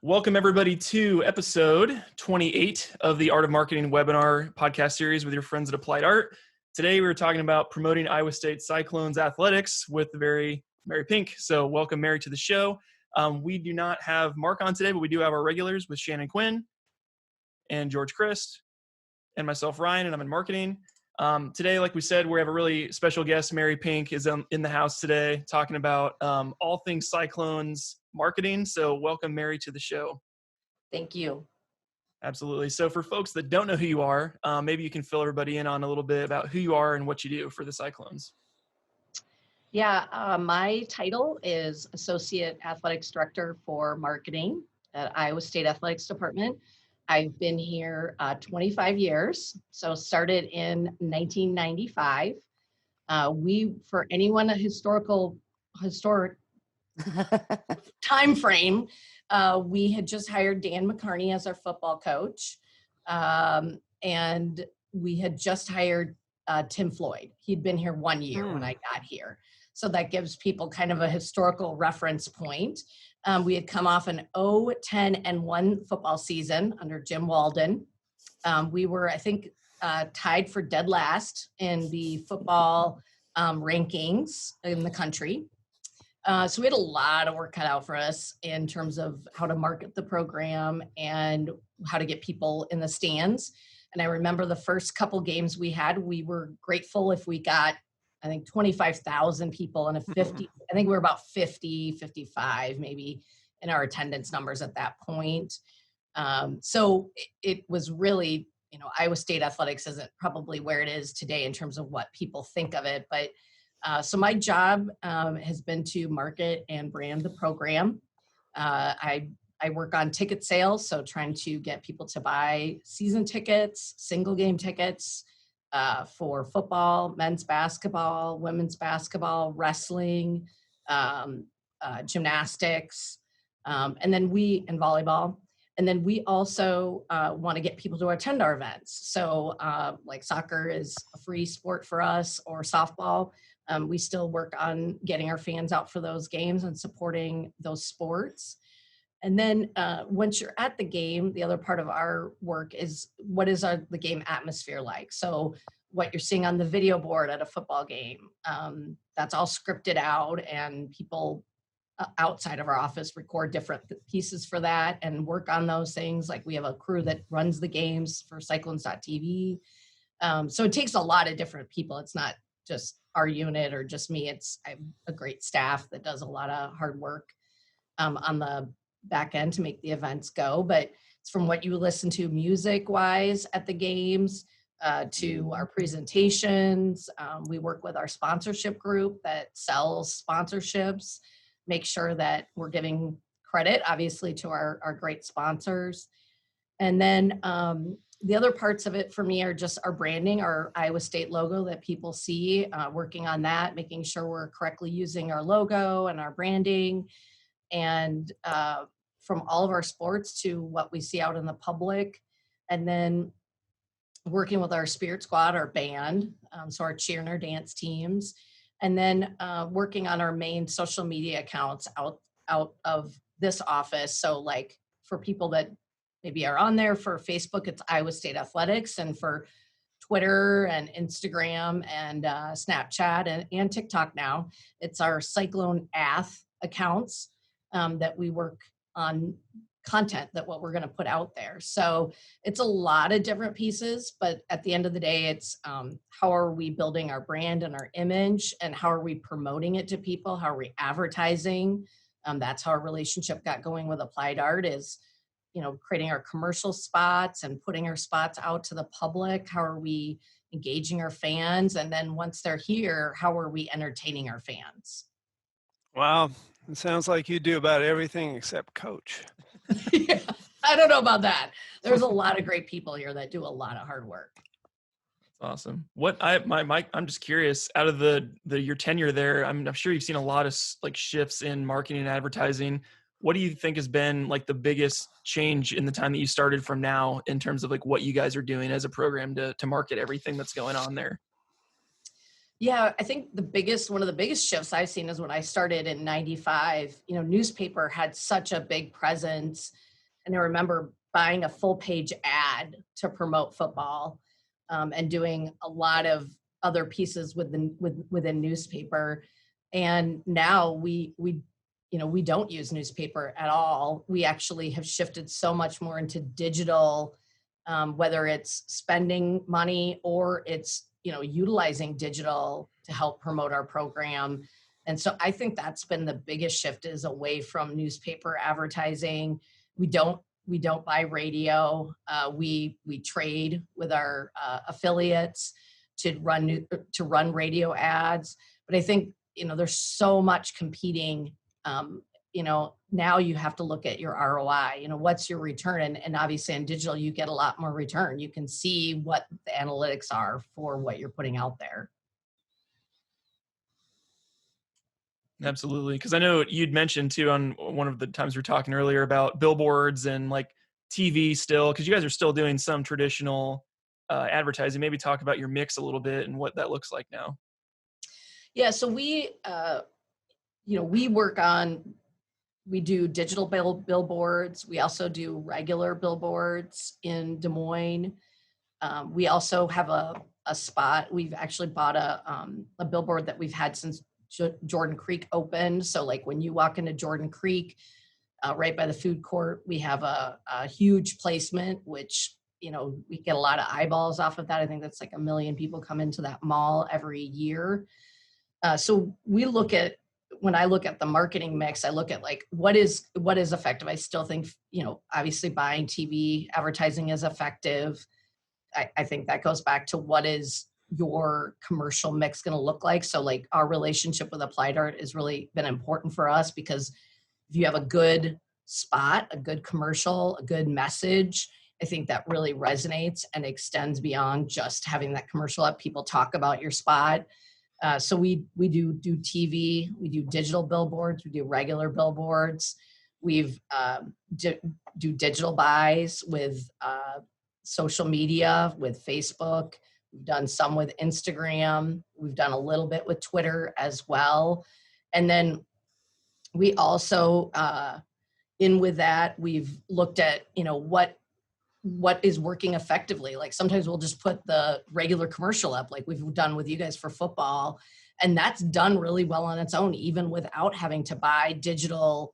Welcome everybody to episode 28 of the Art of Marketing webinar podcast series with your friends at Applied Art. Today we were talking about promoting Iowa State Cyclones athletics with the very Mary Pink. So welcome Mary to the show. We do not have Mark on today, but we do have our regulars with Shannon Quinn and George Christ and myself, Ryan, and I'm in marketing. Today, like we said, we have a really special guest. Mary Pink is in the house today talking about all things Cyclones marketing. So welcome, Mary, to the show. Thank you. Absolutely. So for folks that don't know who you are, maybe you can fill everybody in on a little bit about who you are and what you do for the Cyclones. Yeah, my title is Associate Athletics Director for Marketing at Iowa State Athletics Department. I've been here 25 years, so started in 1995. For anyone a historic time frame, we had just hired Dan McCarney as our football coach, and we had just hired Tim Floyd. He'd been here 1 year when I got here. So that gives people kind of a historical reference point. We had come off an 0-10-1 football season under Jim Walden. We were, I think, tied for dead last in the football rankings in the country. So we had a lot of work cut out for us in terms of how to market the program and how to get people in the stands. And I remember the first couple games we had, we were grateful if we got, I think, 25,000 people and I think we were about 50, 55 maybe in our attendance numbers at that point. So it was really, Iowa State athletics isn't probably where it is today in terms of what people think of it. But so my job has been to market and brand the program. I work on ticket sales, so trying to get people to buy season tickets, single game tickets, for football, men's basketball, women's basketball, wrestling, gymnastics, and volleyball. And then we also want to get people to attend our events. So like soccer is a free sport for us, or softball. We still work on getting our fans out for those games and supporting those sports. And then once you're at the game, the other part of our work is what is the game atmosphere like? So what you're seeing on the video board at a football game, that's all scripted out, and people outside of our office record different pieces for that and work on those things. Like we have a crew that runs the games for Cyclones.tv. So it takes a lot of different people. It's not just our unit or just me. I have a great staff that does a lot of hard work on the back end to make the events go. But it's from what you listen to music wise at the games to our presentations. We work with our sponsorship group that sells sponsorships, make sure that we're giving credit obviously to our great sponsors. And then the other parts of it for me are just our branding, our Iowa State logo that people see, working on that, making sure we're correctly using our logo and our branding. And from all of our sports to what we see out in the public, and then working with our spirit squad, our band, so our cheer and our dance teams, and then working on our main social media accounts out of this office. So like for people that maybe are on there, for Facebook, it's Iowa State Athletics, and for Twitter and Instagram and Snapchat and TikTok now, it's our Cyclone Ath accounts. That we work on content that what we're going to put out there. So it's a lot of different pieces, but at the end of the day, it's how are we building our brand and our image, and how are we promoting it to people? How are we advertising? That's how our relationship got going with Applied Art, is, creating our commercial spots and putting our spots out to the public. How are we engaging our fans? And then once they're here, how are we entertaining our fans? Wow. It sounds like you do about everything except coach. Yeah, I don't know about that. There's a lot of great people here that do a lot of hard work. Awesome. I'm just curious, out of your tenure there, I'm sure you've seen a lot of shifts in marketing and advertising. What do you think has been like the biggest change in the time that you started from now in terms of like what you guys are doing as a program to market everything that's going on there? Yeah, I think one of the biggest shifts I've seen is when I started in 95, newspaper had such a big presence And I remember buying a full page ad to promote football, and doing a lot of other pieces within newspaper. And now we don't use newspaper at all. We actually have shifted so much more into digital, whether it's spending money or it's, utilizing digital to help promote our program. And so I think that's been the biggest shift, is away from newspaper advertising. We don't buy radio. We trade with our affiliates to run radio ads. But I think, there's so much competing. Now you have to look at your ROI. What's your return? And obviously in digital, you get a lot more return. You can see what the analytics are for what you're putting out there. Absolutely. Because I know you'd mentioned too on one of the times we were talking earlier about billboards and like TV still, because you guys are still doing some traditional advertising. Maybe talk about your mix a little bit and what that looks like now. Yeah. So we we do digital billboards. We also do regular billboards in Des Moines. We also have a spot. We've actually bought a billboard that we've had since Jordan Creek opened. So like when you walk into Jordan Creek, right by the food court, we have a huge placement, which, we get a lot of eyeballs off of that. I think that's like 1 million people come into that mall every year. So when I look at the marketing mix, I look at like, what is effective? I still think, obviously buying TV advertising is effective. I think that goes back to what is your commercial mix going to look like. So like our relationship with Applied Art has really been important for us, because if you have a good spot, a good commercial, a good message, I think that really resonates and extends beyond just having that commercial up. People talk about your spot. So we do TV, we do digital billboards, we do regular billboards. We've do digital buys with social media, with Facebook. We've done some with Instagram. We've done a little bit with Twitter as well. And then we also, with that, we've looked at, what is working effectively. Like sometimes we'll just put the regular commercial up, like we've done with you guys for football. And that's done really well on its own, even without having to buy digital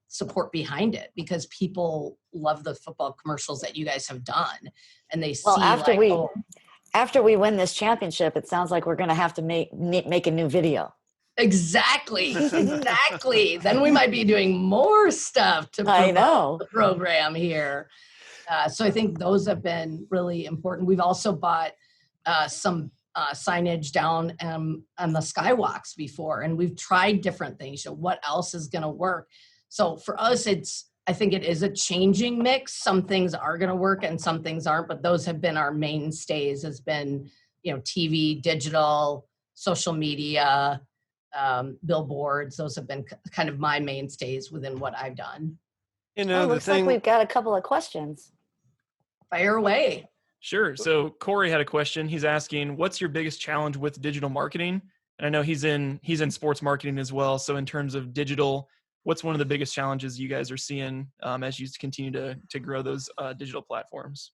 support behind it, because people love the football commercials that you guys have done. And they see after we win this championship, it sounds like we're going to have to make a new video. Exactly. Then we might be doing more stuff to promote the program here. So I think those have been really important. We've also bought some signage down on the skywalks before, and we've tried different things. So what else is going to work? So for us, I think it is a changing mix. Some things are going to work and some things aren't, but those have been our mainstays, has been, TV, digital, social media, billboards. Those have been kind of my mainstays within what I've done. Looks like we've got a couple of questions. Fire away. Sure. So Corey had a question. He's asking, what's your biggest challenge with digital marketing? And I know he's in sports marketing as well. So in terms of digital, what's one of the biggest challenges you guys are seeing as you continue to grow those digital platforms?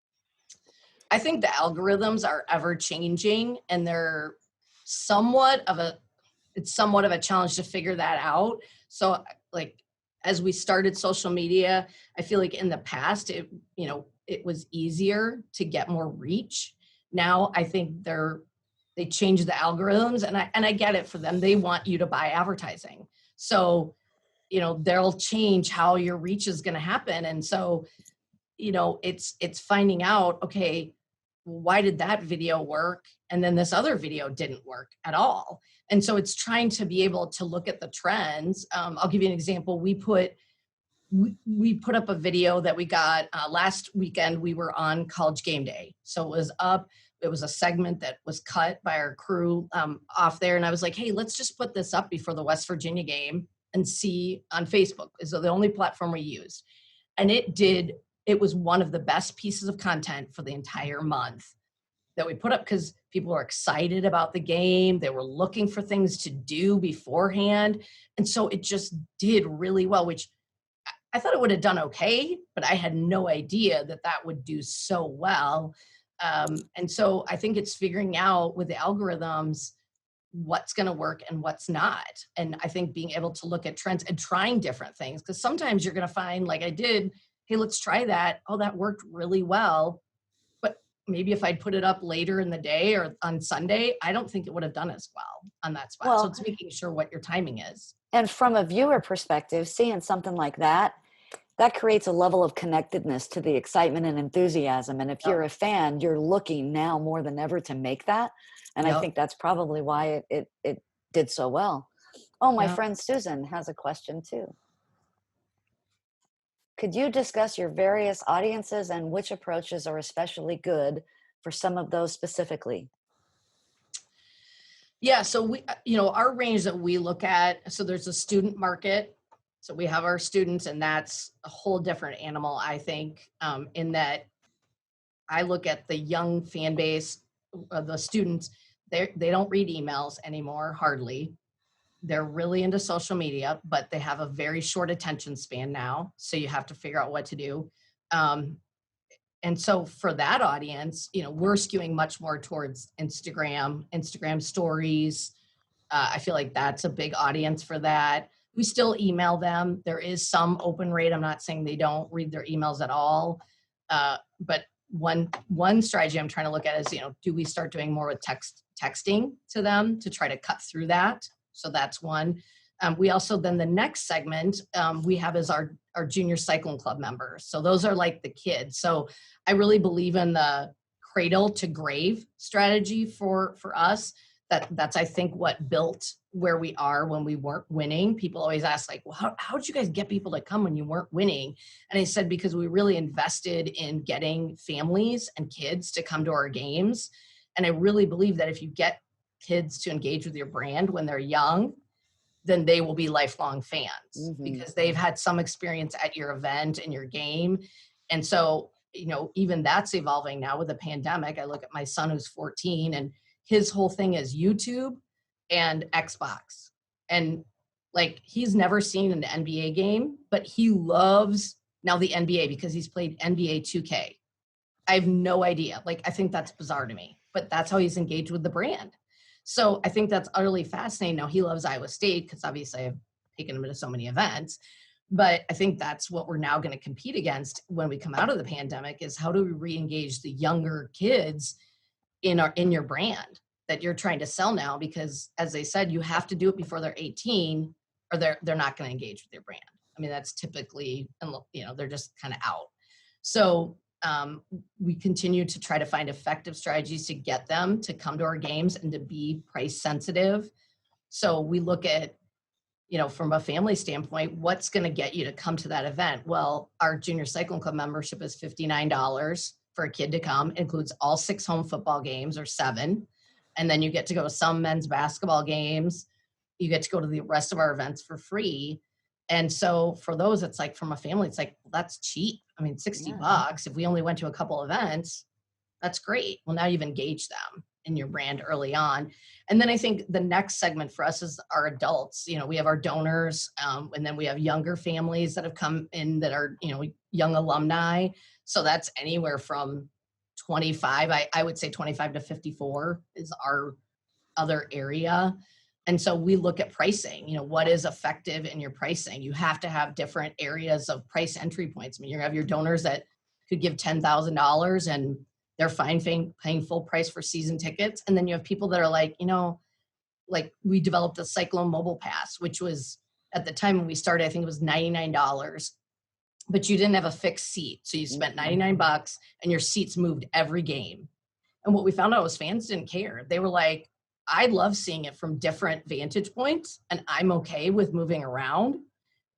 I think the algorithms are ever changing, and they're somewhat of a challenge to figure that out. So like, as we started social media, I feel like in the past, it was easier to get more reach. Now I think they changed the algorithms, and I get it for them. They want you to buy advertising. So, they'll change how your reach is going to happen. And so, it's finding out, okay, why did that video work? And then this other video didn't work at all. And so it's trying to be able to look at the trends. I'll give you an example. We put up a video that we got last weekend. We were on College Game Day. So it was up. It was a segment that was cut by our crew off there. And I was like, hey, let's just put this up before the West Virginia game and see on Facebook. Is the only platform we used. And it was one of the best pieces of content for the entire month that we put up, because people were excited about the game. They were looking for things to do beforehand. And so it just did really well, which I thought it would have done okay, but I had no idea that that would do so well. And so I think it's figuring out with the algorithms what's going to work and what's not. And I think being able to look at trends and trying different things, because sometimes you're going to find, like I did, hey, let's try that. Oh, that worked really well. But maybe if I'd put it up later in the day or on Sunday, I don't think it would have done as well on that spot. Well, so it's making sure what your timing is. And from a viewer perspective, seeing something like that, that creates a level of connectedness to the excitement and enthusiasm. And if you're a fan, you're looking now more than ever to make that. And I think that's probably why it did so well. Oh, my friend Susan has a question too. Could you discuss your various audiences and which approaches are especially good for some of those specifically? Yeah, so we, our range that we look at, so there's a student market. So we have our students, and that's a whole different animal, I think, in that I look at the young fan base, the students, they don't read emails anymore, hardly. They're really into social media, but they have a very short attention span now. So you have to figure out what to do. And so for that audience, we're skewing much more towards Instagram stories. I feel like that's a big audience for that. We still email them. There is some open rate. I'm not saying they don't read their emails at all. But one strategy I'm trying to look at is, do we start doing more with texting to them to try to cut through that? So that's one. We also, then the next segment we have is our junior Cyclone Club members. So those are like the kids. So I really believe in the cradle to grave strategy for us. That's, I think, what built where we are when we weren't winning. People always ask, like, well, how did you guys get people to come when you weren't winning? And I said, because we really invested in getting families and kids to come to our games. And I really believe that if you get kids to engage with your brand when they're young, then they will be lifelong fans because they've had some experience at your event and your game. And so, even that's evolving now with the pandemic. I look at my son who's 14, and his whole thing is YouTube and Xbox. And like, he's never seen an NBA game, but he loves now the NBA because he's played NBA 2K. I have no idea. Like, I think that's bizarre to me, but that's how he's engaged with the brand. So I think that's utterly fascinating. Now, he loves Iowa State because obviously I've taken him to so many events, but I think that's what we're now going to compete against when we come out of the pandemic is how do we re-engage the younger kids in your brand that you're trying to sell now? Because as they said, you have to do it before they're 18 or they're not going to engage with your brand. I mean, that's typically, they're just kind of out. So we continue to try to find effective strategies to get them to come to our games and to be price sensitive. So we look at, from a family standpoint, what's going to get you to come to that event? Well, our Junior Cyclone Club membership is $59 for a kid to come. It includes all 6 home football games or 7. And then you get to go to some men's basketball games. You get to go to the rest of our events for free. And so for those, it's like, from a family, it's like, well, that's cheap. I mean, $60. If we only went to a couple events, that's great. Well, now you've engaged them in your brand early on. And then I think the next segment for us is our adults. We have our donors, and then we have younger families that have come in that are, young alumni. So that's anywhere from 25, I would say 25 to 54 is our other area. And so we look at pricing, what is effective in your pricing? You have to have different areas of price entry points. I mean, you have your donors that could give $10,000 and they're fine paying full price for season tickets. And then you have people that are like, like we developed a Cyclone mobile pass, which was at the time when we started, I think it was $99, but you didn't have a fixed seat. So you spent $99 and your seats moved every game. And what we found out was fans didn't care. They were like, I love seeing it from different vantage points and I'm okay with moving around.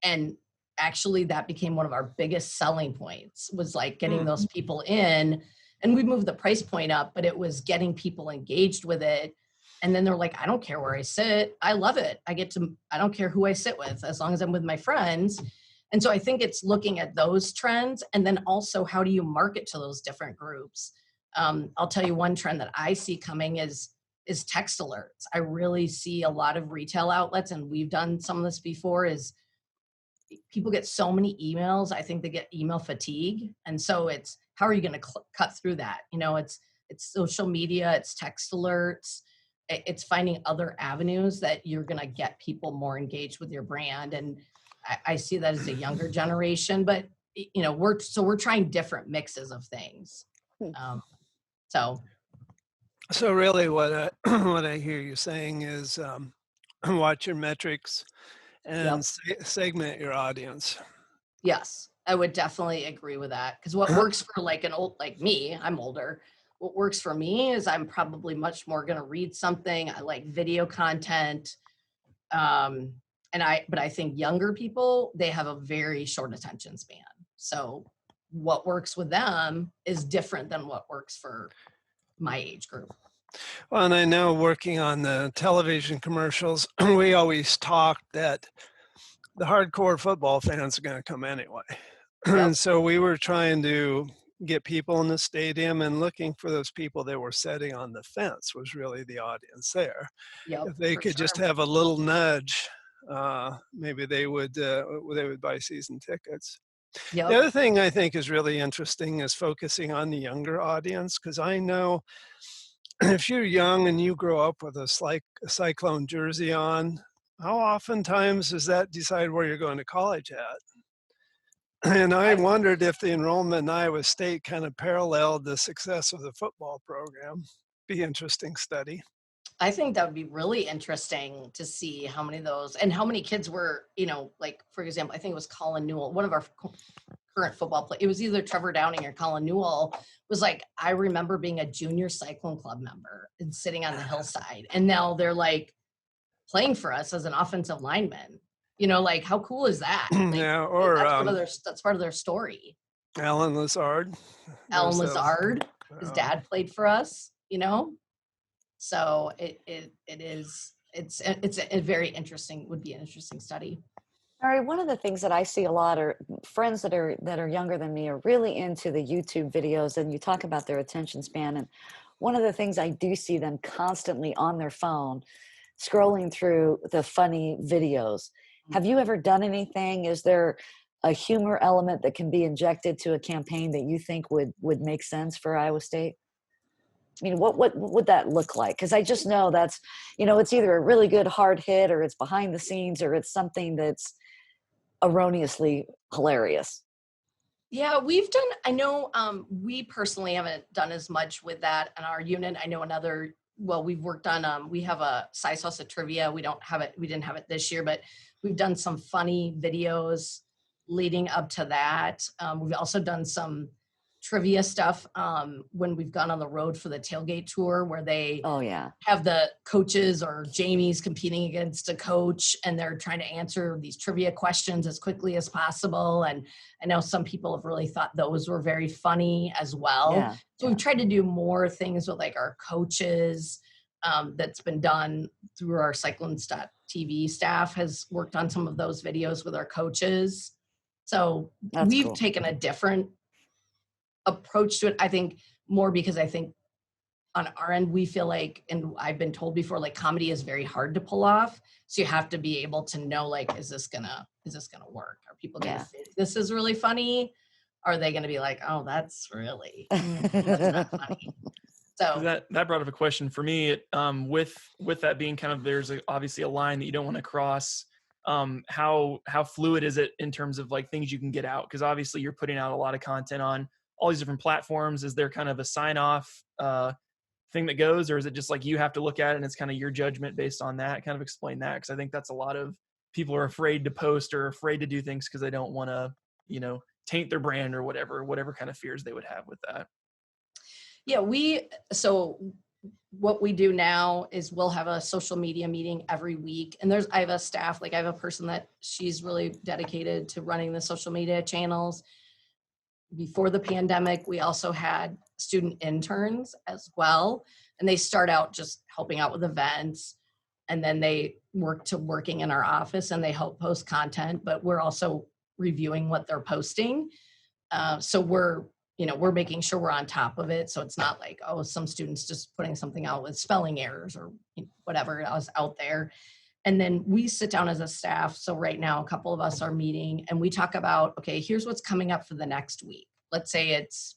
And actually that became one of our biggest selling points, was like getting those people in. And we moved the price point up, but it was getting people engaged with it. And then they're like, I don't care where I sit. I love it. I don't care who I sit with, as long as I'm with my friends. And so I think it's looking at those trends. And then also, how do you market to those different groups? I'll tell you one trend that I see coming is text alerts. I really see a lot of retail outlets, and we've done some of this before, is people get so many emails. I think they get email fatigue. And so it's, how are you going to cut through that? You know, it's social media, it's text alerts, it's finding other avenues that you're going to get people more engaged with your brand. And I see that as a younger generation, but you know, we're trying different mixes of things. So really what what I hear you saying is watch your metrics and segment your audience. Yes, I would definitely agree with that. Because what works for like like me, I'm older. What works for me is I'm probably much more going to read something. I like video content. But I think younger people, they have a very short attention span. So what works with them is different than what works for my age group. Well, and I know working on the television commercials, we always talked that the hardcore football fans are going to come anyway. And so we were trying to get people in the stadium, and looking for those people that were sitting on the fence was really the audience there. If they could just have a little nudge, maybe they would buy season tickets. The other thing I think is really interesting is focusing on the younger audience, because I know if you're young and you grow up with a Cyclone jersey on, how oftentimes does that decide where you're going to college at? And I wondered if the enrollment in Iowa State kind of paralleled the success of the football program. Be interesting study. I think that would be really interesting to see how many of those, and how many kids were, you know, like, for example, I think it was Colin Newell, one of our current football players. It was either Trevor Downing or Colin Newell, was like, I remember being a junior Cyclone Club member and sitting on the hillside. And now they're like playing for us as an offensive lineman. You know, like, how cool is that? Like, yeah, or that's part of their story. Alan Lazard. His dad played for us, you know? So it's a very interesting, would be an interesting study. All right, one of the things that I see a lot are friends that are younger than me are really into the YouTube videos, and you talk about their attention span. And one of the things I do see them constantly on their phone, scrolling through the funny videos. Have you ever done anything? Is there a humor element that can be injected to a campaign that you think would make sense for Iowa State? I mean, what would that look like? Because I just know that's, you know, it's either a really good hard hit, or it's behind the scenes, or it's something that's erroneously hilarious. Yeah, I know we personally haven't done as much with that in our unit. I know we've worked on, we have a size house of trivia. We didn't have it this year, but we've done some funny videos leading up to that. We've also done some trivia stuff when we've gone on the road for the tailgate tour, where they have the coaches or Jamie's competing against a coach, and they're trying to answer these trivia questions as quickly as possible. And I know some people have really thought those were very funny as well. We've tried to do more things with like our coaches. That's been done through our Cyclones.tv staff has worked on some of those videos with our coaches. So we've taken a different approach to it. I think more because I think on our end, we feel like, and I've been told before, like, comedy is very hard to pull off. So you have to be able to know, like, is this gonna work? Are people gonna think this is really funny? Are they gonna be like, oh, that's not funny? So that brought up a question for me. With that being kind of, there's obviously a line that you don't want to cross. How fluid is it in terms of like things you can get out? Because obviously you're putting out a lot of content on all these different platforms. Is there kind of a sign-off thing that goes, or is it just like you have to look at it and it's kind of your judgment based on that? Kind of explain that, because I think that's a lot of people are afraid to post or afraid to do things because they don't want to, you know, taint their brand or whatever kind of fears they would have with that. Yeah, so what we do now is we'll have a social media meeting every week. And I have a staff, like I have a person that she's really dedicated to running the social media channels. Before the pandemic, we also had student interns as well. And they start out just helping out with events. And then they working in our office, and they help post content, but we're also reviewing what they're posting. So we're making sure we're on top of it. So it's not like, oh, some students just putting something out with spelling errors or whatever else out there. And then we sit down as a staff. So right now, a couple of us are meeting and we talk about, okay, here's what's coming up for the next week. Let's say it's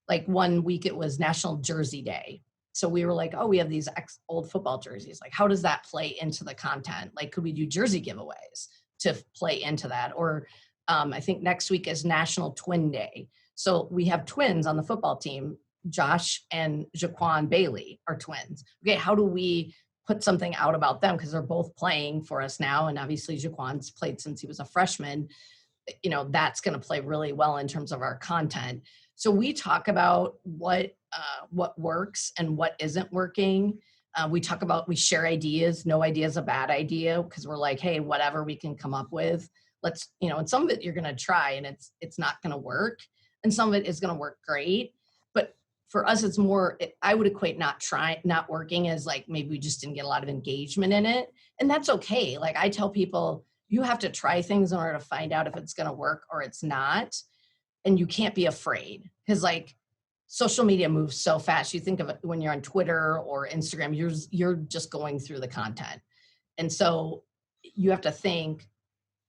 like 1 week, it was National Jersey Day. So we were like, oh, we have these old football jerseys. Like, how does that play into the content? Like, could we do jersey giveaways to play into that? Or I think next week is National Twin Day. So we have twins on the football team. Josh and Jaquan Bailey are twins. Okay, how do we put something out about them? Because they're both playing for us now. And obviously Jaquan's played since he was a freshman. You know, that's going to play really well in terms of our content. So we talk about what works and what isn't working. We share ideas. No idea is a bad idea because we're like, hey, whatever we can come up with, let's, you know, and some of it you're going to try and it's not going to work. And some of it is going to work great. But for us, it's more, I would equate not working as like, maybe we just didn't get a lot of engagement in it. And that's okay. Like I tell people, you have to try things in order to find out if it's going to work or it's not. And you can't be afraid because like social media moves so fast. You think of it when you're on Twitter or Instagram, you're just going through the content. And so you have to think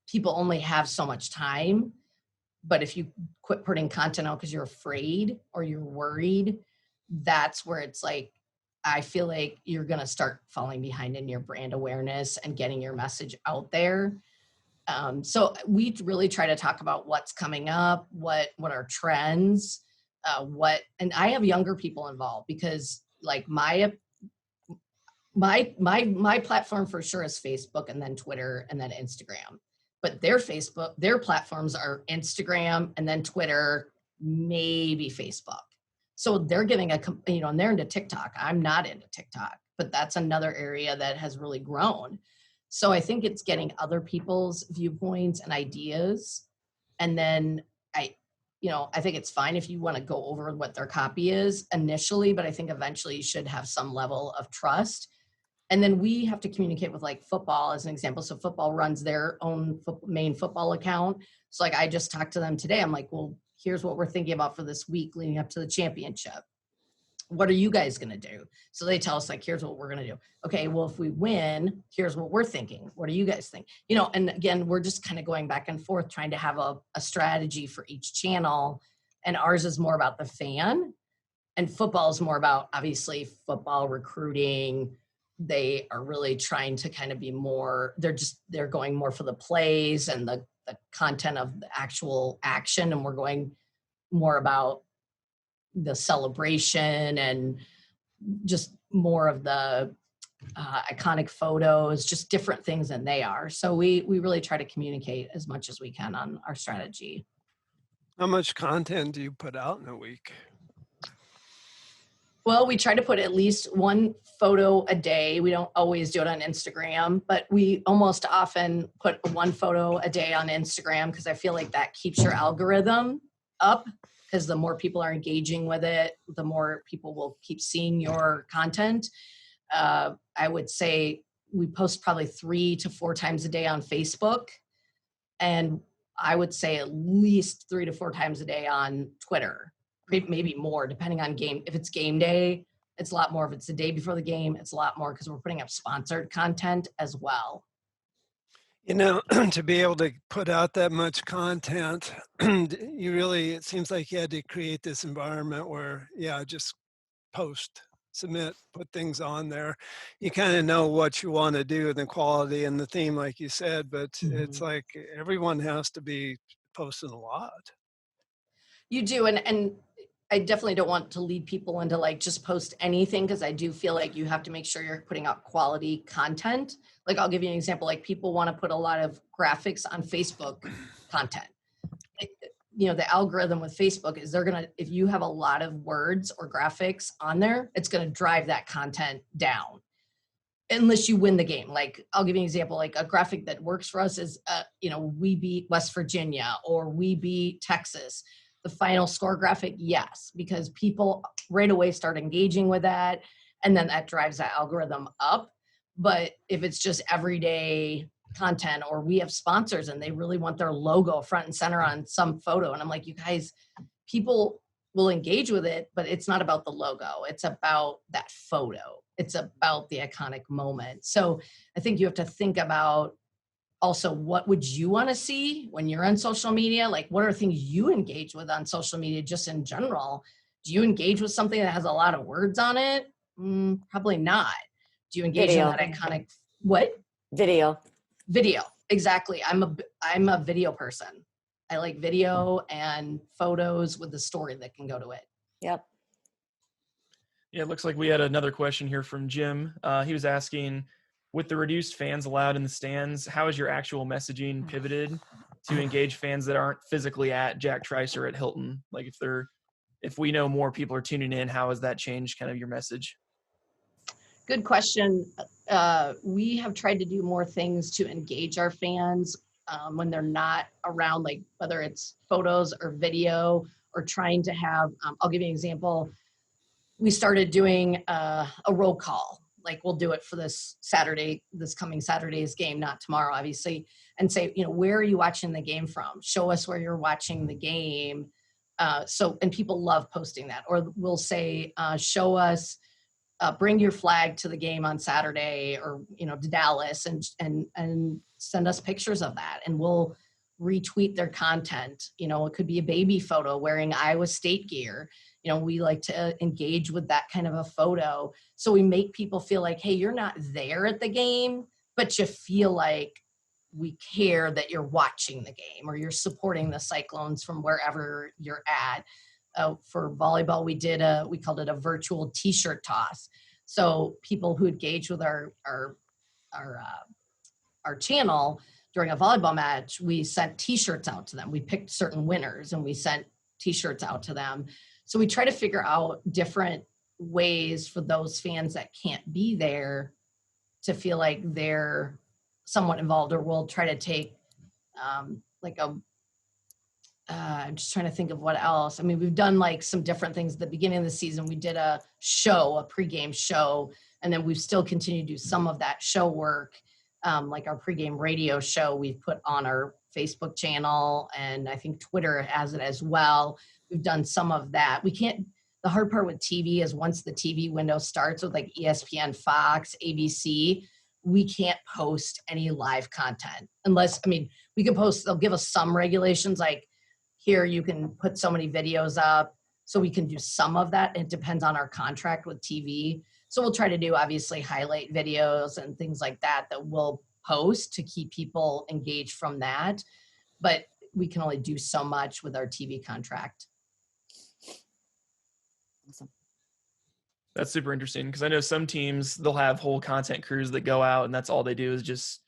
people only have so much time. But if you quit putting content out because you're afraid or you're worried, that's where it's like, I feel like you're going to start falling behind in your brand awareness and getting your message out there. So we really try to talk about what's coming up, what are trends, and I have younger people involved because like my platform for sure is Facebook and then Twitter and then Instagram, but their platforms are Instagram and then Twitter, maybe Facebook. So they're getting and they're into TikTok. I'm not into TikTok, but that's another area that has really grown. So I think it's getting other people's viewpoints and ideas. And then I think it's fine if you want to go over what their copy is initially, but I think eventually you should have some level of trust. And then we have to communicate with like football as an example. So football runs their own main football account. So like I just talked to them today. I'm like, well, here's what we're thinking about for this week leading up to the championship. What are you guys going to do? So they tell us like, here's what we're going to do. Okay, well, if we win, here's what we're thinking. What do you guys think? You know, and again, we're just kind of going back and forth trying to have a strategy for each channel. And ours is more about the fan and football is more about obviously football recruiting. They are really trying to kind of be more, they're going more for the plays and the content of the actual action. And we're going more about the celebration and just more of the iconic photos, just different things than they are. So we really try to communicate as much as we can on our strategy. How much content do you put out in a week? Well, we try to put at least one photo a day. We don't always do it on Instagram, but we almost often put one photo a day on Instagram because I feel like that keeps your algorithm up. Because the more people are engaging with it, the more people will keep seeing your content. I would say we post probably 3 to 4 times a day on Facebook. And I would say at least 3 to 4 times a day on Twitter, maybe more depending on game. If it's game day, it's a lot more. If it's the day before the game, it's a lot more because we're putting up sponsored content as well. You know, to be able to put out that much content, it seems like you had to create this environment where, just post, submit, put things on there. You kind of know what you want to do, the quality and the theme, like you said, but it's like everyone has to be posting a lot. You do, and I definitely don't want to lead people into like just post anything because I do feel like you have to make sure you're putting out quality content. Like I'll give you an example, like people want to put a lot of graphics on Facebook content. You know, the algorithm with Facebook is if you have a lot of words or graphics on there, it's going to drive that content down unless you win the game. Like I'll give you an example, like a graphic that works for us is, we beat West Virginia or we beat Texas. The final score graphic, yes, because people right away start engaging with that and then that drives that algorithm up. But if it's just everyday content or we have sponsors and they really want their logo front and center on some photo, and I'm like, you guys, people will engage with it, but it's not about the logo. It's about that photo. It's about the iconic moment. So I think you have to think about also, what would you want to see when you're on social media? Like, what are things you engage with on social media just in general? Do you engage with something that has a lot of words on it? Probably not. Do you engage in that iconic, what? Video. Video, exactly. I'm a video person. I like video and photos with the story that can go to it. Yep. Yeah, it looks like we had another question here from Jim. He was asking, with the reduced fans allowed in the stands, how has your actual messaging pivoted to engage fans that aren't physically at Jack Trice or at Hilton? Like if we know more people are tuning in, how has that changed kind of your message? Good question. We have tried to do more things to engage our fans when they're not around, like whether it's photos or video, or trying to have, I'll give you an example. We started doing a roll call. Like, we'll do it for this coming Saturday's game, not tomorrow, obviously, and say, where are you watching the game from? Show us where you're watching the game. And people love posting that. Or we'll say, show us, bring your flag to the game on Saturday, or, to Dallas, and send us pictures of that. And we'll retweet their content. It could be a baby photo wearing Iowa State gear. We like to engage with that kind of a photo. So we make people feel like, hey, you're not there at the game, but you feel like we care that you're watching the game, or you're supporting the Cyclones from wherever you're at. For volleyball, we called it a virtual t-shirt toss. So people who engage with our channel during a volleyball match, we sent t-shirts out to them. We picked certain winners and we sent t-shirts out to them. So we try to figure out different ways for those fans that can't be there to feel like they're somewhat involved. Or we'll try to take I'm just trying to think of what else. I mean, we've done like some different things at the beginning of the season. We did a pregame show, and then we've still continued to do some of that show work. Like our pregame radio show we've put on our Facebook channel, and I think Twitter has it as well. We've done some of that. The hard part with TV is once the TV window starts with like ESPN, Fox, ABC, we can't post any live content unless, we can post, they'll give us some regulations, like here you can put so many videos up, so we can do some of that. It depends on our contract with TV. So we'll try to do obviously highlight videos and things like that we'll post to keep people engaged from that. But we can only do so much with our TV contract. Awesome. That's super interesting, because I know some teams, they'll have whole content crews that go out and that's all they do is just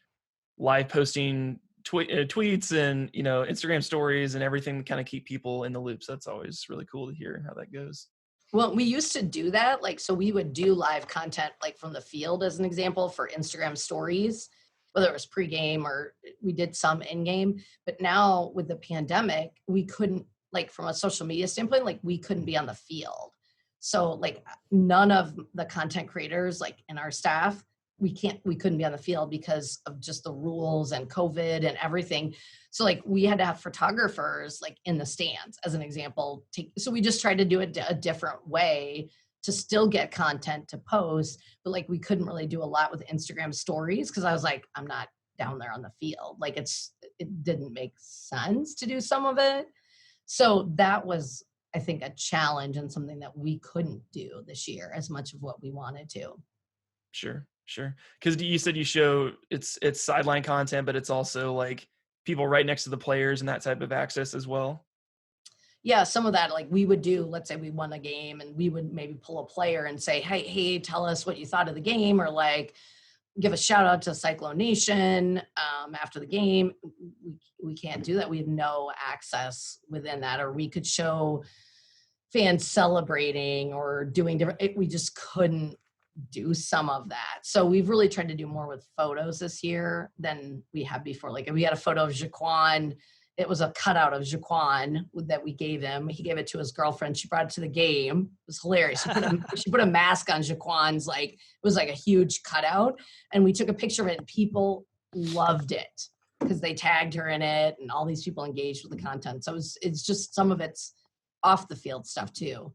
live posting tweets and Instagram stories and everything to kind of keep people in the loop. So that's always really cool to hear how that goes. Well, we used to do that. So we would do live content, like from the field as an example, for Instagram stories, whether it was pregame or we did some in-game. But now with the pandemic, we couldn't, from a social media standpoint, we couldn't be on the field. So none of the content creators in our staff, we couldn't be on the field because of just the rules and COVID and everything. So we had to have photographers in the stands as an example. So we just tried to do it a different way to still get content to post, but we couldn't really do a lot with Instagram stories because I was like, I'm not down there on the field. It didn't make sense to do some of it. So that was, I think, a challenge and something that we couldn't do this year as much of what we wanted to. Sure. Because you said you show it's sideline content, but it's also people right next to the players and that type of access as well. Yeah, some of that, we would do, let's say we won a game and we would maybe pull a player and say, hey, tell us what you thought of the game, or give a shout out to Cyclone Nation after the game. We can't do that. We have no access within that. Or we could show fans celebrating or doing different, we just couldn't do some of that. So we've really tried to do more with photos this year than we have before. We had a photo of Jaquan. It was a cutout of Jaquan that we gave him. He gave it to his girlfriend. She brought it to the game. It was hilarious. She put a mask on Jaquan's, it was a huge cutout. And we took a picture of it and people loved it because they tagged her in it and all these people engaged with the content. So it's just, some of it's off the field stuff too.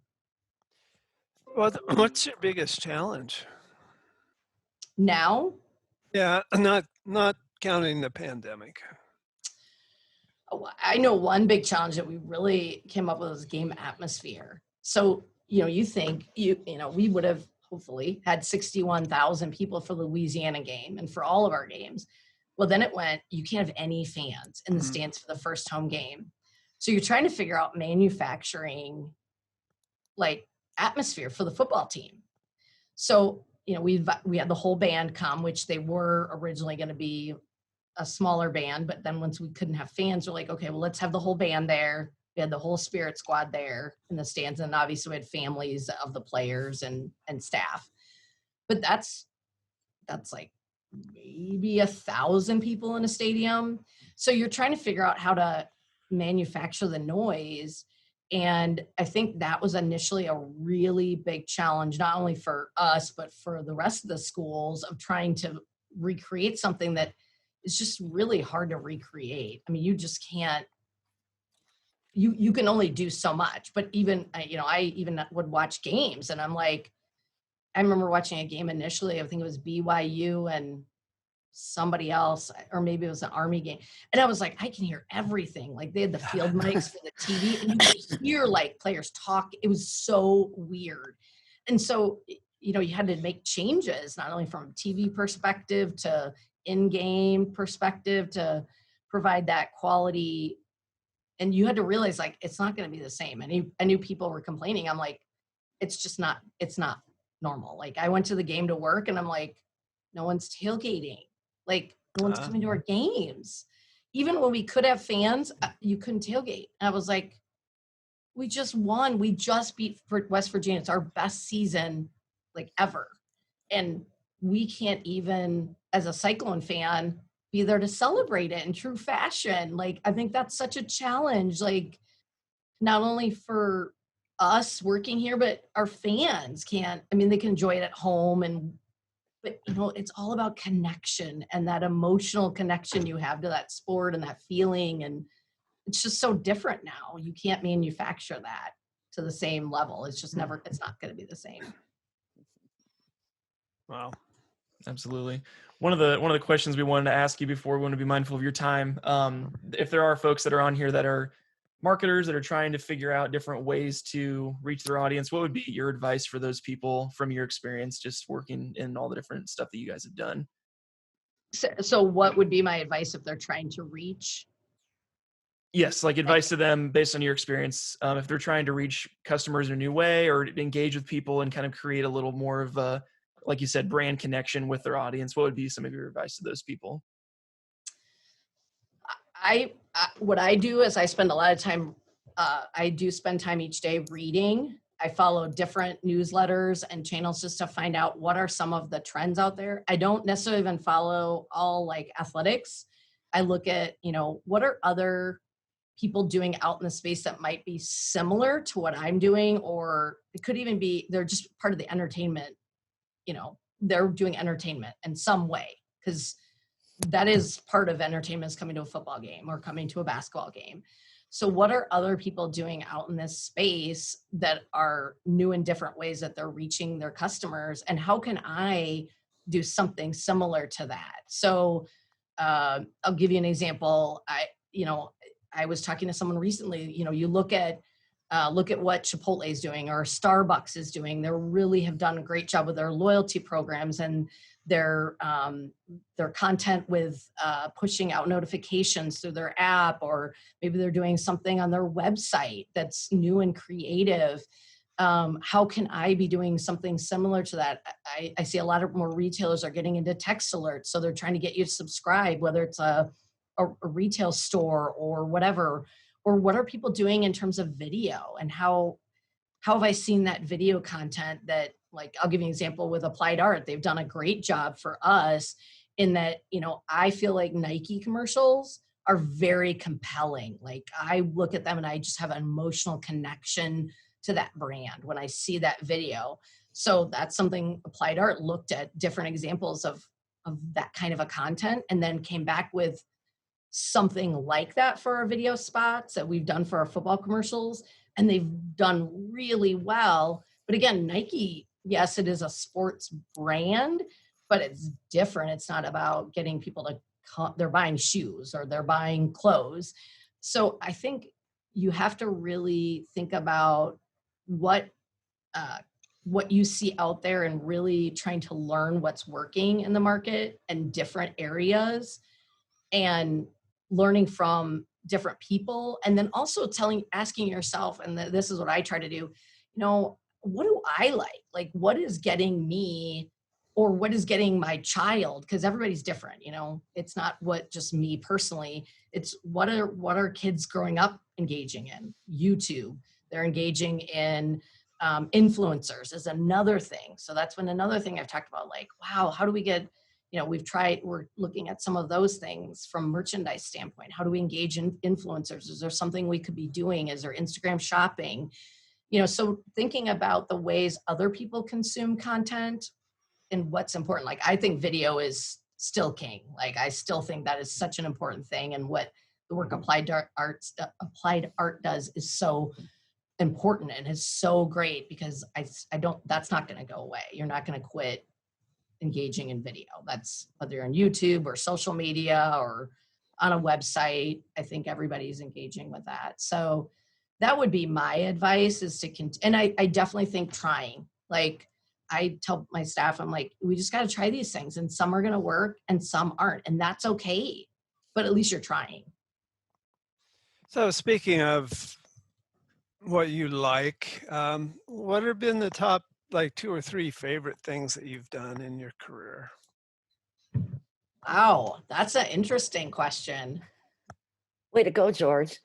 What's your biggest challenge? Now, Yeah, not counting the pandemic. I know one big challenge that we really came up with was game atmosphere. So, you think we would have hopefully had 61,000 people for the Louisiana game and for all of our games. Well, then it went, you can't have any fans in the stands for the first home game. So you're trying to figure out manufacturing like atmosphere for the football team. So, we had the whole band come, which they were originally going to be a smaller band, but then once we couldn't have fans, we're like, okay, well, let's have the whole band there. We had the whole Spirit Squad there in the stands, and obviously we had families of the players and staff. But that's like maybe 1,000 people in a stadium. So you're trying to figure out how to manufacture the noise. And I think that was initially a really big challenge, not only for us, but for the rest of the schools, of trying to recreate something that is just really hard to recreate. I mean, you just can't, you can only do so much. But even, I even would watch games, and I'm like, I remember watching a game initially, I think it was BYU and somebody else, or maybe it was an Army game. And I was like, I can hear everything. Like, they had the field mics for the TV, and you could hear like players talk. It was so weird. And so, you had to make changes, not only from a TV perspective to in-game perspective, to provide that quality. And you had to realize, like, it's not going to be the same. I knew people were complaining. I'm like, it's not normal. Like, I went to the game to work, and I'm like, no one's tailgating. Like, no one's coming to our games. Even when we could have fans, you couldn't tailgate. And I was like, we just won. We just beat West Virginia. It's our best season like ever. And we can't even, as a Cyclone fan, be there to celebrate it in true fashion. Like, I think that's such a challenge. Like, not only for us working here, but our fans can't. I mean, they can enjoy it at home, but it's all about connection and that emotional connection you have to that sport and that feeling. And it's just so different now. You can't manufacture that to the same level. It's just never, it's not going to be the same. Wow. Absolutely. One of the questions we wanted to ask you before, we want to be mindful of your time. If there are folks that are on here that are marketers that are trying to figure out different ways to reach their audience, what would be your advice for those people from your experience just working in all the different stuff that you guys have done? So what would be my advice if they're trying to reach? Yes, like advice to them based on your experience. If they're trying to reach customers in a new way or engage with people and kind of create a little more of a, like you said, brand connection with their audience, what would be some of your advice to those people? What I do is I spend a lot of time, I do spend time each day reading. I follow different newsletters and channels just to find out what are some of the trends out there. I don't necessarily even follow all like athletics. I look at, what are other people doing out in the space that might be similar to what I'm doing, or it could even be, they're just part of the entertainment, they're doing entertainment in some way, because that is part of entertainment, is coming to a football game or coming to a basketball game. So what are other people doing out in this space that are new and different ways that they're reaching their customers? And how can I do something similar to that? So I'll give you an example. I was talking to someone recently, you look at what Chipotle is doing or Starbucks is doing. They really have done a great job with their loyalty programs and their content with pushing out notifications through their app, or maybe they're doing something on their website that's new and creative. How can I be doing something similar to that? I see a lot of more retailers are getting into text alerts. So they're trying to get you to subscribe, whether it's a retail store or whatever. Or what are people doing in terms of video, and how have I seen that video content that, like, I'll give you an example with Applied Art. They've done a great job for us in that, I feel like Nike commercials are very compelling. Like, I look at them and I just have an emotional connection to that brand when I see that video. So that's something Applied Art looked at different examples of that kind of a content, and then came back with something like that for our video spots that we've done for our football commercials. and they've done really well. But again, Nike, yes, it is a sports brand, but it's different. It's not about getting people to they're buying shoes or they're buying clothes. So I think you have to really think about what you see out there and really trying to learn what's working in the market and different areas and learning from different people. And then also asking yourself, and this is what I try to do, what do I like? Like, what is getting me or what is getting my child? Because everybody's different, it's not what just me personally, it's what are kids growing up engaging in? YouTube, they're engaging in influencers is another thing. So that's when another thing I've talked about, like, wow, how do we get, we're looking at some of those things from merchandise standpoint. How do we engage in influencers? Is there something we could be doing? Is there Instagram shopping? So thinking about the ways other people consume content and what's important. Like, I think video is still king. Like, I still think that is such an important thing. And what the work applied art does is so important and is so great, because that's not going to go away. You're not going to quit engaging in video. That's whether you're on YouTube or social media or on a website. I think everybody's engaging with that. So that would be my advice, is and I definitely think trying, like, I tell my staff, I'm like, we just got to try these things, and some are going to work and some aren't, and that's okay, but at least you're trying. So speaking of what you like, what have been the top, like, 2 or 3 favorite things that you've done in your career? Wow, that's an interesting question. Way to go, George.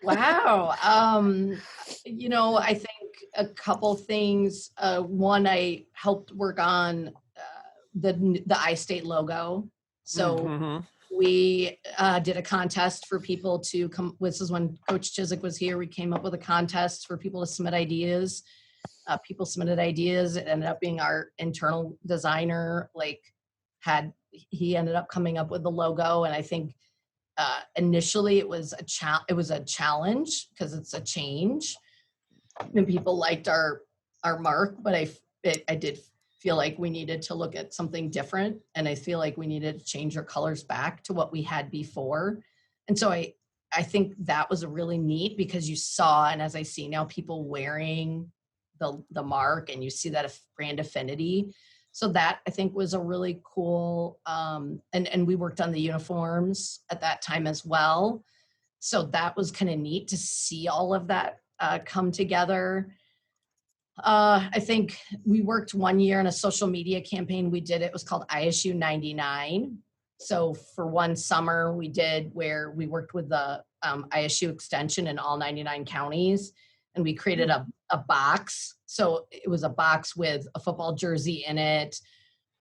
Wow. I think a couple things. One, I helped work on the iState logo. So we did a contest for people to come. This is when Coach Chiswick was here. We came up with a contest for people to submit ideas. People submitted ideas. It ended up being our internal designer. He ended up coming up with the logo, and I think initially it was a challenge because it's a change, and people liked our mark, but I did feel like we needed to look at something different, and I feel like we needed to change our colors back to what we had before. And so I think that was really neat, because you saw, and as I see now, people wearing the mark, and you see that brand affinity. So that, I think, was a really cool, and we worked on the uniforms at that time as well. So that was kind of neat to see all of that come together. I think we worked one year on a social media campaign. It was called ISU 99. So for one summer we did, where we worked with the ISU extension in all 99 counties, and we created a box. So it was a box with a football jersey in it,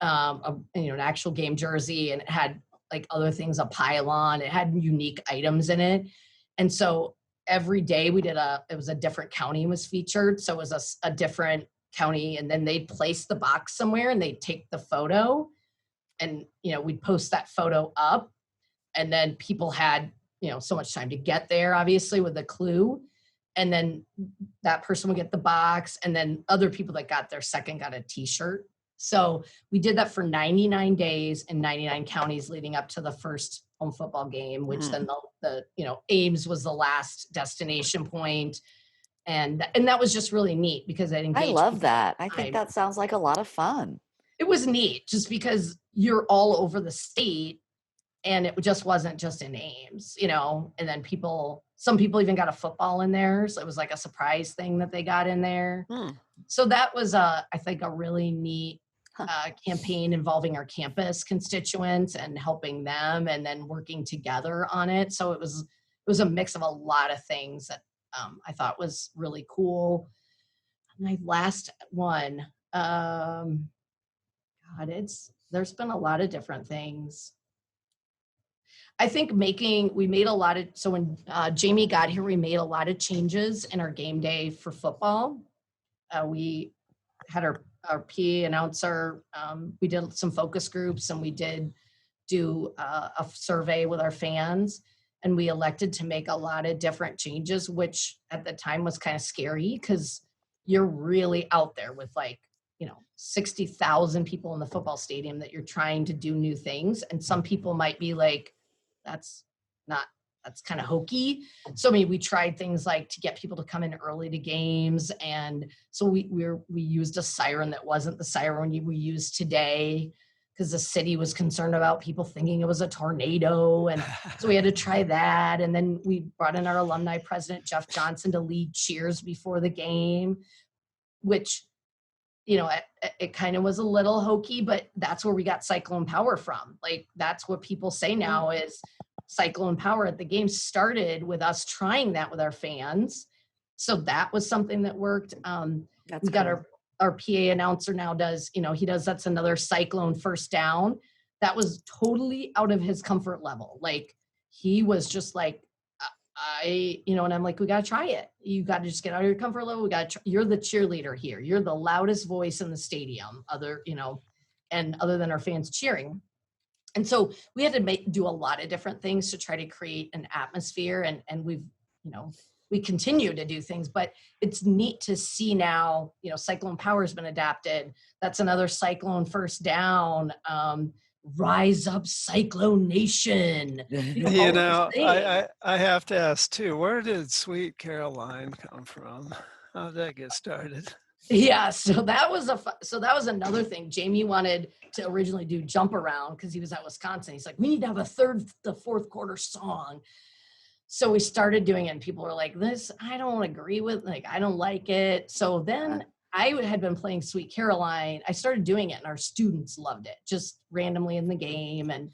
an actual game jersey, and it had like other things, a pylon. It had unique items in it. And so every day we did it was a different county was featured. So it was a different county, and then they'd place the box somewhere and they'd take the photo, and, we'd post that photo up, and then people had, so much time to get there, obviously, with a clue. And then that person would get the box, and then other people that got there second got a t-shirt. So we did that for 99 days in 99 counties leading up to the first home football game, which then the Ames was the last destination point. And that was just really neat, because I love that. I think that sounds like a lot of fun. It was neat just because you're all over the state, and it just wasn't just in Ames, and then some people even got a football in there. So it was like a surprise thing that they got in there. So that was I think a really neat campaign involving our campus constituents and helping them, and then working together on it. So it was a mix of a lot of things that I thought was really cool. My last one, there's been a lot of different things. I think so when Jamie got here, we made a lot of changes in our game day for football. We had our PA announcer, we did some focus groups, and we did do a survey with our fans. and we elected to make a lot of different changes, which at the time was kind of scary because you're really out there with 60,000 people in the football stadium that you're trying to do new things. And some people might be like, that's kind of hokey. So, we tried things like to get people to come in early to games. And so we used a siren that wasn't the siren we use today because the city was concerned about people thinking it was a tornado. And so we had to try that. And then we brought in our alumni president, Jeff Johnson, to lead cheers before the game, which, it kind of was a little hokey, but that's where we got Cyclone Power from. Like, that's what people say now is Cyclone Power at the game started with us trying that with our fans. So that was something that worked. We got our PA announcer now does, that's another Cyclone first down. That was totally out of his comfort level. Like, he was just like, and I'm like, we got to try it. You got to just get out of your comfort level. You're the cheerleader here. You're the loudest voice in the stadium, and other than our fans cheering. And so we had to do a lot of different things to try to create an atmosphere. And we've, we continue to do things, but it's neat to see now, Cyclone Power has been adapted. That's another Cyclone first down. Rise up, Cyclone Nation. I have to ask too, where did Sweet Caroline come from? How did that get started? Yeah, so that was another thing. Jamie wanted to originally do Jump Around because he was at Wisconsin. He's like, we need to have the fourth quarter song. So we started doing it, and people were like, this, I don't agree with, I don't like it. So then I had been playing Sweet Caroline. I started doing it, and our students loved it, just randomly in the game. And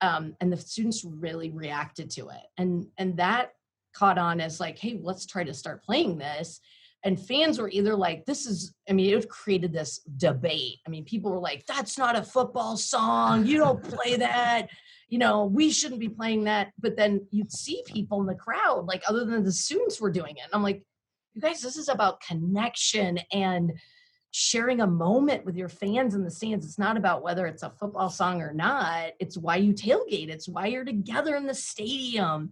the students really reacted to it. And that caught on as like, hey, let's try to start playing this. And fans were either like, it created this debate. People were like, that's not a football song. You don't play that. We shouldn't be playing that. But then you'd see people in the crowd, like other than the students were doing it. And I'm like, you guys, this is about connection and sharing a moment with your fans in the stands. It's not about whether it's a football song or not. It's why you tailgate. It's why you're together in the stadium.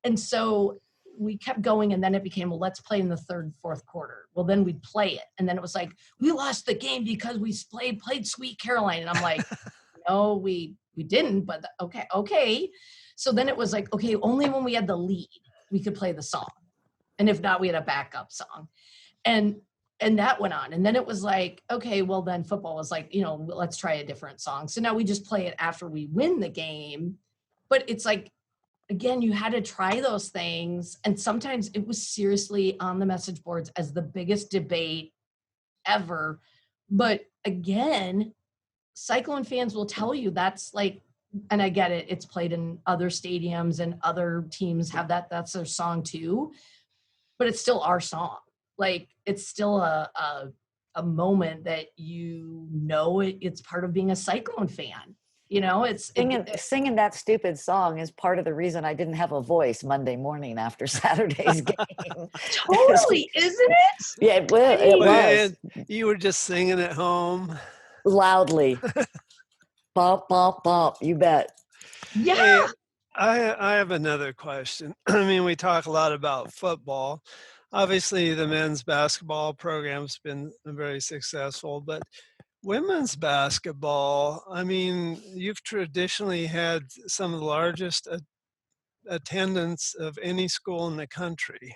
And so we kept going, and then it became, well, let's play in the third, fourth quarter. Well, then we'd play it. And then it was like, we lost the game because we played Sweet Caroline. And I'm like, no, we didn't, but okay. So then it was like, okay, only when we had the lead, we could play the song. And if not, we had a backup song. And that went on. And then it was like, okay, well then football was like, let's try a different song. So now we just play it after we win the game. But it's like, again, you had to try those things. And sometimes it was seriously on the message boards as the biggest debate ever. But again, Cyclone fans will tell you that's like, and I get it, it's played in other stadiums and other teams have that's their song too. But it's still our song. Like, it's still a moment that it's part of being a Cyclone fan. It's singing that stupid song is part of the reason I didn't have a voice Monday morning after Saturday's game. Totally, isn't it? Yeah, it was. You were just singing at home loudly. Bump, bump, bump. You bet. Yeah. Hey, I have another question. We talk a lot about football. Obviously, the men's basketball program's been very successful, but women's basketball, you've traditionally had some of the largest attendance of any school in the country.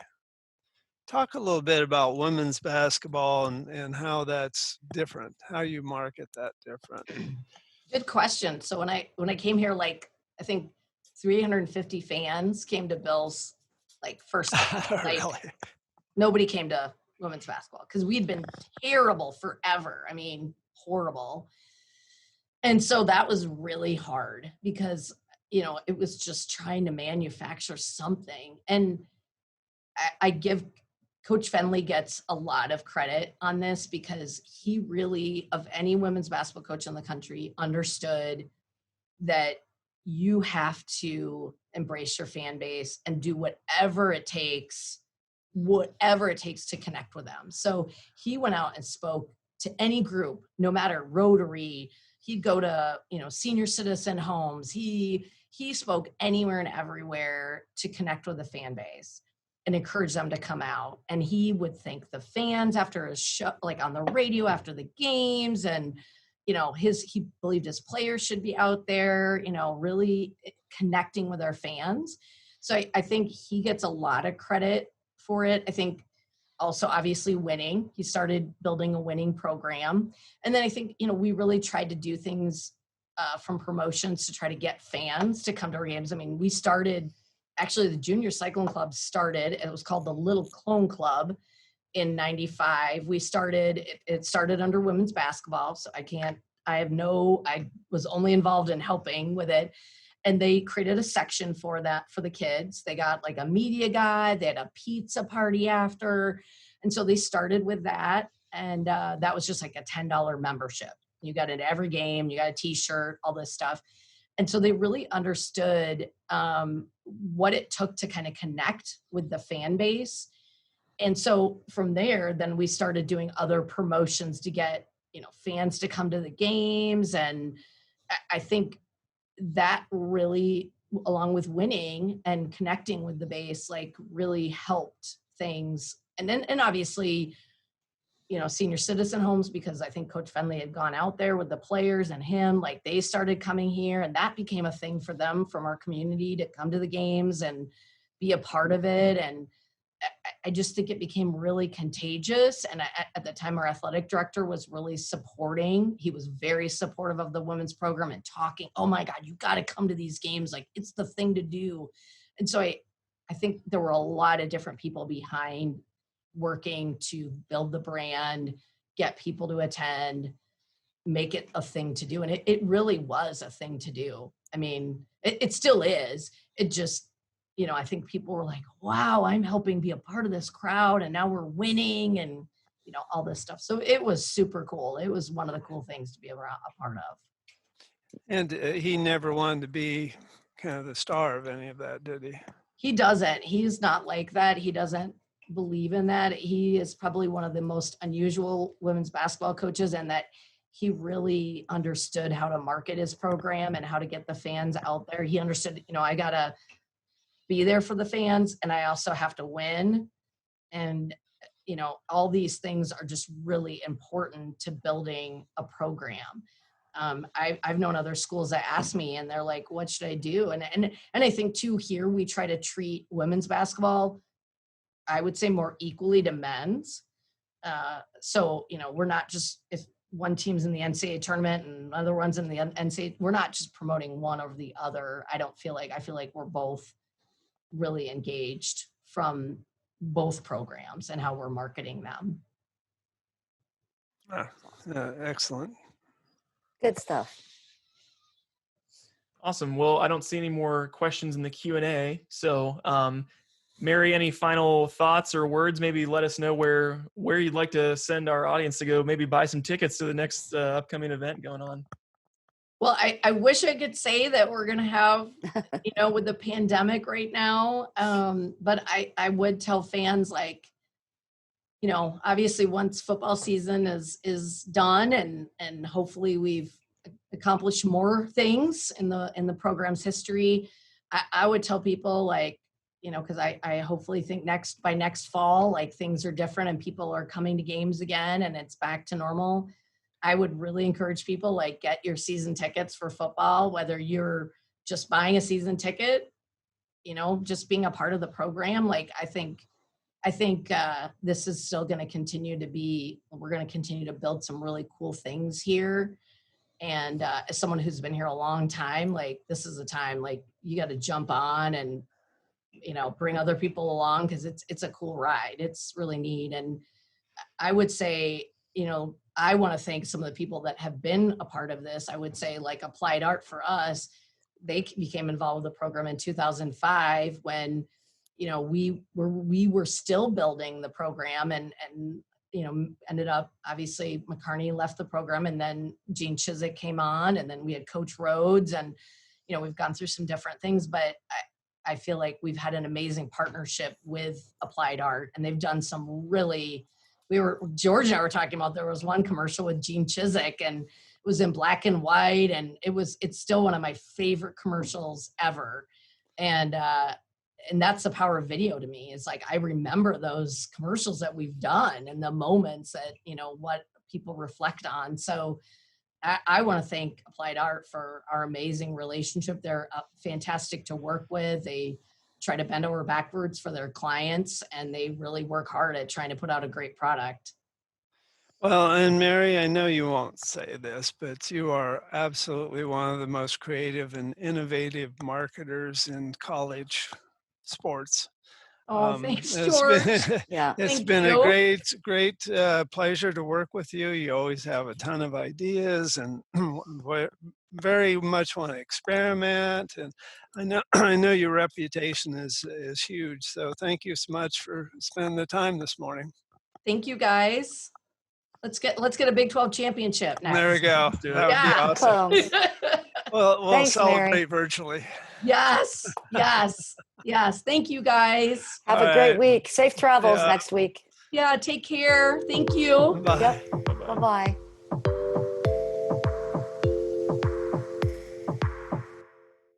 Talk a little bit about women's basketball and how that's different, how you market that different. Good question. So when I came here, I think 350 fans came to Bill's first game. Really? Nobody came to women's basketball because we'd been terrible forever. Horrible. And so that was really hard because, it was just trying to manufacture something. And I give Coach Fenley gets a lot of credit on this because he really, of any women's basketball coach in the country, understood that you have to embrace your fan base and do whatever it takes to connect with them. So he went out and spoke to any group, no matter Rotary. He'd go to, senior citizen homes. He he spoke anywhere and everywhere to connect with the fan base and encourage them to come out. And he would thank the fans after his show, like on the radio after the games. And, you know, he believed his players should be out there, you know, really connecting with our fans. So I think he gets a lot of credit for it. I think also obviously winning. He started building a winning program. And then I think, you know, we really tried to do things from promotions to try to get fans to come to our games. I mean, we started, actually the Junior Cyclone Club started, it was called the Little Clone Club in 95. It started under women's basketball. So I was only involved in helping with it. And they created a section for that for the kids. They got like a media guy, they had a pizza party after. And so they started with that. And that was just like a $10 membership. You got into every game, you got a t-shirt, all this stuff. And so they really understood what it took to kind of connect with the fan base. And so from there, then we started doing other promotions to get, you know, fans to come to the games. And I think that really, along with winning and connecting with the base, like really helped things. And obviously, you know, senior citizen homes, because I think Coach Fenley had gone out there with the players and him, like they started coming here, and that became a thing for them from our community to come to the games and be a part of it. And I just think it became really contagious. And at the time, our athletic director was really supporting. He was very supportive of the women's program and talking, oh my God, you got to come to these games. Like it's the thing to do. And so I think there were a lot of different people behind working to build the brand, get people to attend, make it a thing to do. And it really was a thing to do. I mean, it still is. It just, you know, I think people were like, wow, I'm helping be a part of this crowd and now we're winning and, you know, all this stuff. So it was super cool. It was one of the cool things to be a part of. And he never wanted to be kind of the star of any of that, did he? He doesn't. He's not like that. He doesn't believe in that. He is probably one of the most unusual women's basketball coaches, and that he really understood how to market his program and how to get the fans out there. He understood, you know, I got to be there for the fans and I also have to win. And, you know, all these things are just really important to building a program. I've known other schools that ask me and they're like, what should I do? And I think too, here we try to treat women's basketball, I would say, more equally to men's. So, you know, we're not just, if one team's in the NCAA tournament and other one's in the NCAA, we're not just promoting one over the other. I feel like we're both really engaged from both programs and how we're marketing them. Excellent. Good stuff. Awesome. Well, I don't see any more questions in the Q&A. So, Mary, any final thoughts or words? Maybe let us know where you'd like to send our audience to go, maybe buy some tickets to the next upcoming event going on. Well, I wish I could say that we're going to have, you know, with the pandemic right now. But I would tell fans, like, you know, obviously once football season is done and hopefully we've accomplished more things in the program's history, I would tell people, like, you know, because I hopefully think by next fall, like things are different and people are coming to games again and it's back to normal. I would really encourage people, like, get your season tickets for football, whether you're just buying a season ticket, you know, just being a part of the program. Like, I think this is still going to continue to be, we're going to continue to build some really cool things here. And as someone who's been here a long time, like, this is a time, like, you got to jump on and, you know, bring other people along, because it's a cool ride. It's really neat. And I would say, you know, I want to thank some of the people that have been a part of this. I would say, like, Applied Art for us, they became involved with the program in 2005 when, you know, we were still building the program and you know, ended up, obviously McCarney left the program and then Gene Chizik came on and then we had Coach Rhodes and, you know, we've gone through some different things, but I feel like we've had an amazing partnership with Applied Art, and they've done some really, George and I were talking about, there was one commercial with Gene Chizik, and was in black and white, and it's still one of my favorite commercials ever. And that's the power of video to me. It's like, I remember those commercials that we've done and the moments that, what people reflect on. So I want to thank Applied Art for our amazing relationship. They're fantastic to work with. They try to bend over backwards for their clients, and they really work hard at trying to put out a great product. Well, and Mary, I know you won't say this, but you are absolutely one of the most creative and innovative marketers in college sports. Oh, thanks, It's George. been, Yeah. it's Thank been you. a great pleasure to work with you. You always have a ton of ideas and very much want to experiment. And I know your reputation is huge. So thank you so much for spending the time this morning. Thank you, guys. Let's get a Big 12 championship next. There we go. Do it. That would be awesome. Clones. We'll Thanks, celebrate Mary. virtually. Yes. Thank you, guys. Have All a great right. week. Safe travels Yeah. next week. Yeah, take care. Thank you. Bye. Yep. Bye-bye.